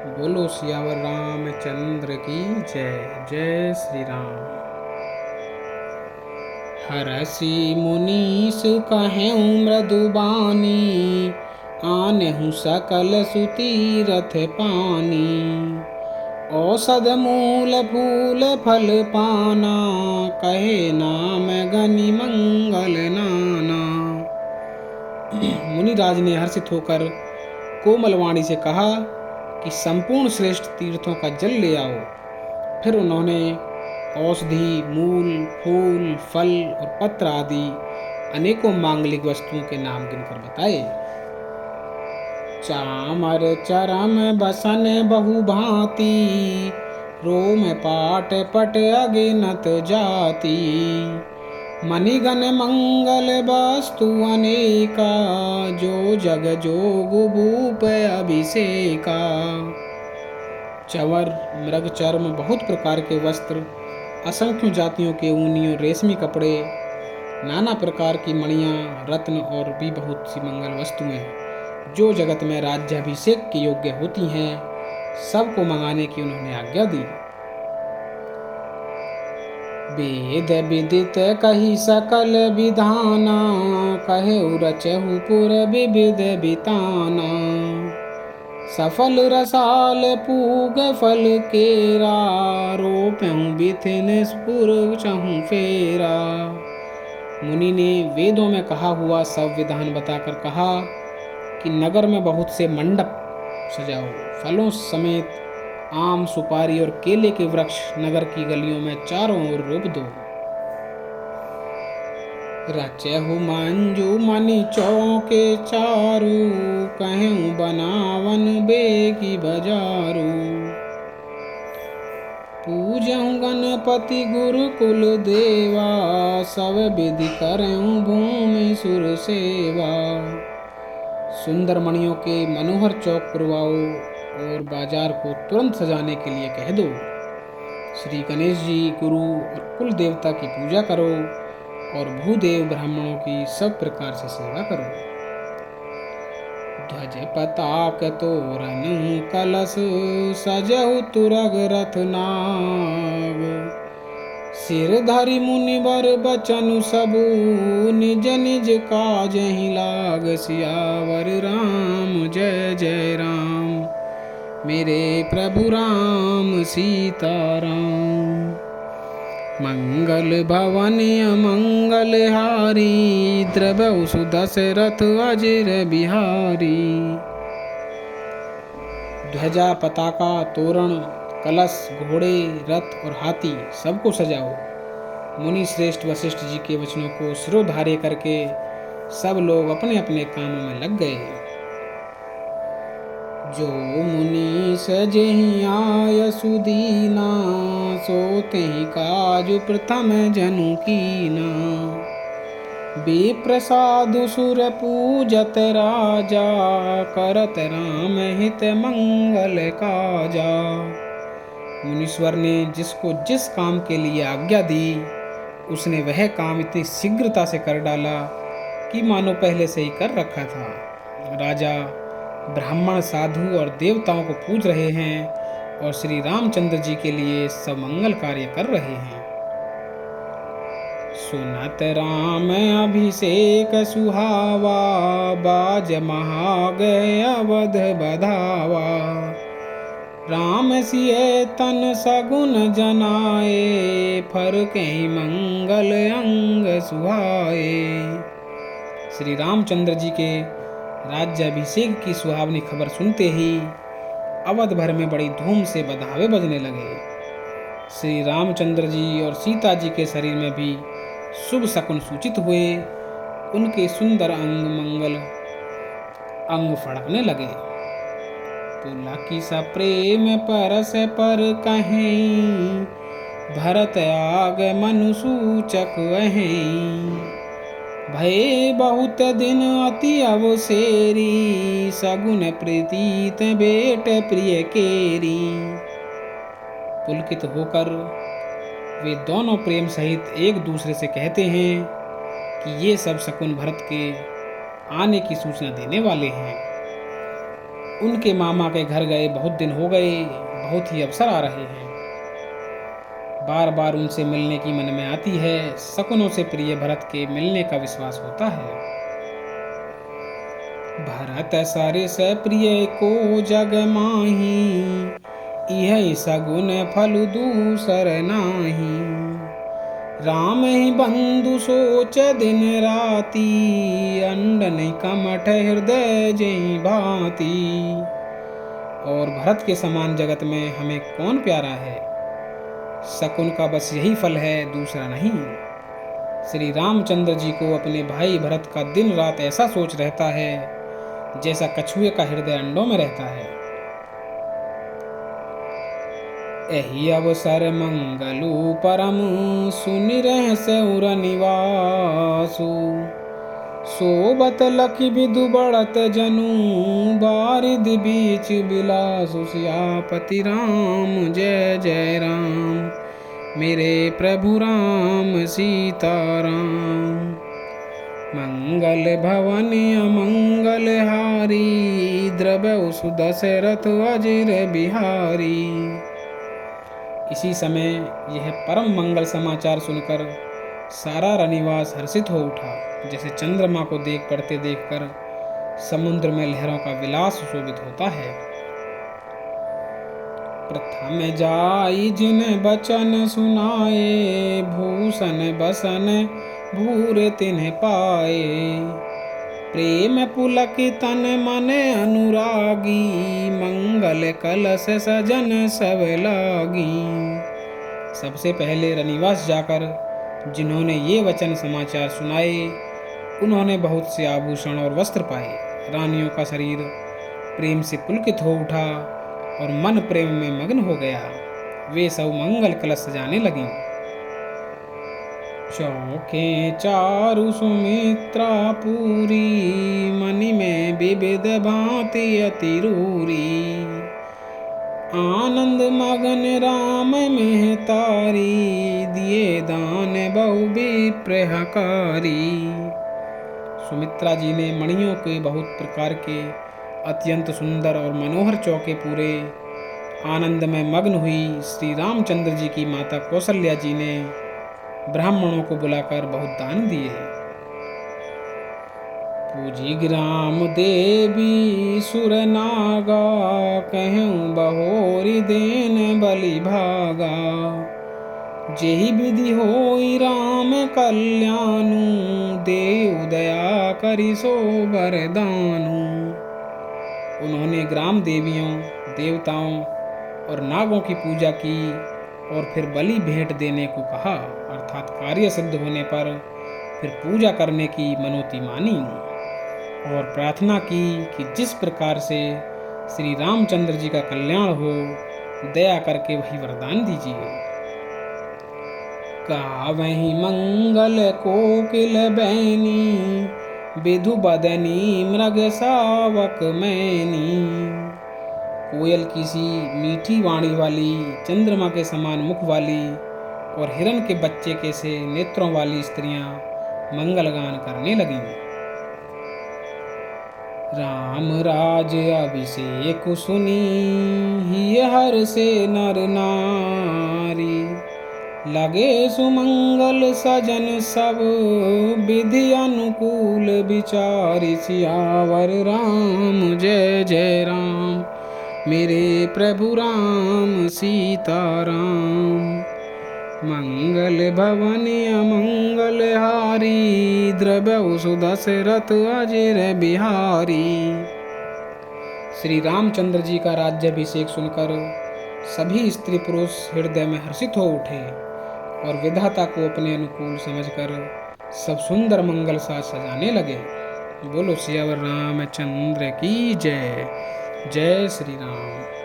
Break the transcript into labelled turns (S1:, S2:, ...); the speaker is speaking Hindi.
S1: बोलो सियावर रामचंद्र की जय। जय श्री राम। हरषि मुनीस कहेऊ मृदुबानी, आनहु सकल सुतीरथ पानी। औषध मूल फूल फल पाना, कहे नाम गनि मंगल नाना। मुनिराज ने हर्षित होकर कोमल वाणी से कहा कि संपूर्ण श्रेष्ठ तीर्थों का जल ले आओ। फिर उन्होंने औषधि, मूल, फूल, फल और पत्र आदि अनेकों मांगलिक वस्तुओं के नाम गिनकर बताए। चामर चरम बसन बहु भांति, रोम पाट पट अगिनत जाति। मणिगण मंगल वस्तु अनेका, जो जग जोग भूप अभिषेका। चवर, मृग चर्म, बहुत प्रकार के वस्त्र, असंख्य जातियों के ऊनी और रेशमी कपड़े, नाना प्रकार की मणियां, रत्न और भी बहुत सी मंगल वस्तुएं जो जगत में राज्याभिषेक के योग्य होती हैं, सबको मंगाने की उन्होंने आज्ञा दी। वेद विदित कही सकल विधाना, कहे रचहु पुर विविध बिताना। सफल रसाल पूग फल केरा, रोप्यहु बिथिन स्फुर चहु फेरा। मुनि ने वेदों में कहा हुआ सब विधान बताकर कहा कि नगर में बहुत से मंडप सजाओ, फलों समेत आम, सुपारी और केले के वृक्ष नगर की गलियों में चारों ओर रोप दो। रचहु मंजू मणि चौके चारू, कहूँ बनावन बेगी बजारू। पूजहु गणपति गुरुकुल देवा, सब विधि करऊँ भूमि सुर सेवा। सुंदर मणियों के मनोहर चौक पुरवाओ और बाजार को तुरंत सजाने के लिए कह दो। श्री गणेश जी, गुरु और कुल देवता की पूजा करो और भूदेव ब्राह्मणों की सब प्रकार से सेवा करो। ध्वज पताक तोरण कलश, सजहु तुरग रथ नाग। सिर धरि मुनिवर बचनु सबु, निज निज काज ही लाग। सियावर राम जय जय राम, मेरे प्रभु राम सीताराम। मंगल भवन अमंगल हारी, द्रवहु सुदशरथ अजिर बिहारी। ध्वजा, पताका, तोरण, कलश, घोड़े, रथ और हाथी सबको सजाओ। मुनि श्रेष्ठ वशिष्ठ जी के वचनों को शिरोधार्य करके सब लोग अपने अपने कामों में लग गए। जो मुनि सजेहि आय सुदीना, सोतेहि काज प्रथम जनु कीना। विप्रसादु सुर पूजत राजा, करत राम हित मंगल काजा। मुनीश्वर ने जिसको जिस काम के लिए आज्ञा दी, उसने वह काम इतनी शीघ्रता से कर डाला कि मानो पहले से ही कर रखा था। राजा, ब्राह्मण, साधु और देवताओं को पूज रहे हैं और श्री रामचंद्र जी के लिए सब मंगल कार्य कर रहे हैं। सुनत राम अभिषेक सुहावा, बाज महागय अवध बधावा। राम सिय तन सगुन जनाए, फर कहीं मंगल अंग सुहाए। श्री रामचंद्र जी के राज्याभिषेक की सुहावनी खबर सुनते ही अवध भर में बड़ी धूम से बधावे बजने लगे। श्री रामचंद्र जी और सीता जी के शरीर में भी शुभ शकुन सूचित हुए। उनके सुंदर अंग मंगल अंग फड़कने लगे। पुलकी सा प्रेम परस पर कहें, भरत आग मनु सूचक अहें। भय बहुत दिन अति अवसेरी, सगुन प्रीतित बेट प्रिय केरी। पुलकित होकर वे दोनों प्रेम सहित एक दूसरे से कहते हैं कि ये सब शकुन भरत के आने की सूचना देने वाले हैं। उनके मामा के घर गए बहुत दिन हो गए, बहुत ही अवसर आ रहे हैं। बार बार उनसे मिलने की मन में आती है। शकुनों से प्रिय भरत के मिलने का विश्वास होता है। भरत सरिस प्रिय को जग माही, इह सगुन फल दूसर नाही। राम ही बंधु सोच दिन राती, अंडन कमठ हृदय जय भांति। और भरत के समान जगत में हमें कौन प्यारा है। शकुन का बस यही फल है, दूसरा नहीं। श्री रामचंद्र जी को अपने भाई भरत का दिन रात ऐसा सोच रहता है जैसा कछुए का हृदय अंडों में रहता है। एहि अवसर मंगलु परम, सुनि रह सौर निवासु। सोबत लखि विदु बढ़त जनु, बारिद बीच बिलासु। सियापति राम जय जय राम, मेरे प्रभु राम सीताराम। मंगल भवन अमंगल हारी, द्रव्य सुदशरथ अजिर बिहारी। इसी समय यह परम मंगल समाचार सुनकर सारा रनिवास हर्षित हो उठा, जैसे चंद्रमा को देख पड़ते देखकर समुद्र में लहरों का विलास शोभित होता है। प्रथम जाई जिन बचन सुनाए, भूषण बसन भूर तिन्ह पाए। प्रेम पुलक तन मन अनुरागी, मंगल कलश सजन सब लागी। सबसे पहले रनिवास जाकर जिन्होंने ये वचन समाचार सुनाए, उन्होंने बहुत से आभूषण और वस्त्र पाए। रानियों का शरीर प्रेम से पुलकित हो उठा और मन प्रेम में मग्न हो गया। वे सब मंगल कलश सजाने लगी। चौके चारु सुमित्रा पूरी, मनि में विविध भांति अति रूरी। आनंद मगन राम मेहतारी, दिए दान बहु विप्रहकारी। सुमित्रा जी ने मणियों के बहुत प्रकार के अत्यंत सुंदर और मनोहर चौके पूरे। आनंद में मग्न हुई श्री रामचंद्र जी की माता कौशल्या जी ने ब्राह्मणों को बुलाकर बहुत दान दिए। पूजी ग्राम देवी सुर नागा, कहूँ बहोरी देन बलि भागा। जेहि विधि होई राम कल्याणु, देव दया करि सो वरदानु। उन्होंने ग्राम देवियों, देवताओं और नागों की पूजा की और फिर बलि भेंट देने को कहा, अर्थात कार्य सिद्ध होने पर फिर पूजा करने की मनोती मानी और प्रार्थना की कि जिस प्रकार से श्री रामचंद्र जी का कल्याण हो, दया करके वही वरदान दीजिए। गावहीं मंगल कोकिल बैनी, विधु बदनी मृग सावक मैनी। कोयल की सी मीठी वाणी वाली, चंद्रमा के समान मुख वाली और हिरण के बच्चे के से नेत्रों वाली स्त्रियां मंगल गान करने लगीं। राम राज अभिषेक सुनी, हिय हर से नर नारी। लगे सुमंगल सजन सब, विधि अनुकूल विचारि। सियावर राम जय जय राम, मेरे प्रभु राम सीताराम। मंगल भवन अमंगल हारी, द्रव्य सुदशरथ अजिर बिहारी। श्री रामचंद्र जी का राज्याभिषेक सुनकर सभी स्त्री पुरुष हृदय में हर्षित हो उठे और विधाता को अपने अनुकूल समझकर सब सुंदर मंगल साज सजाने लगे। बोलो सियावर रामचंद्र की जय। जय श्री राम।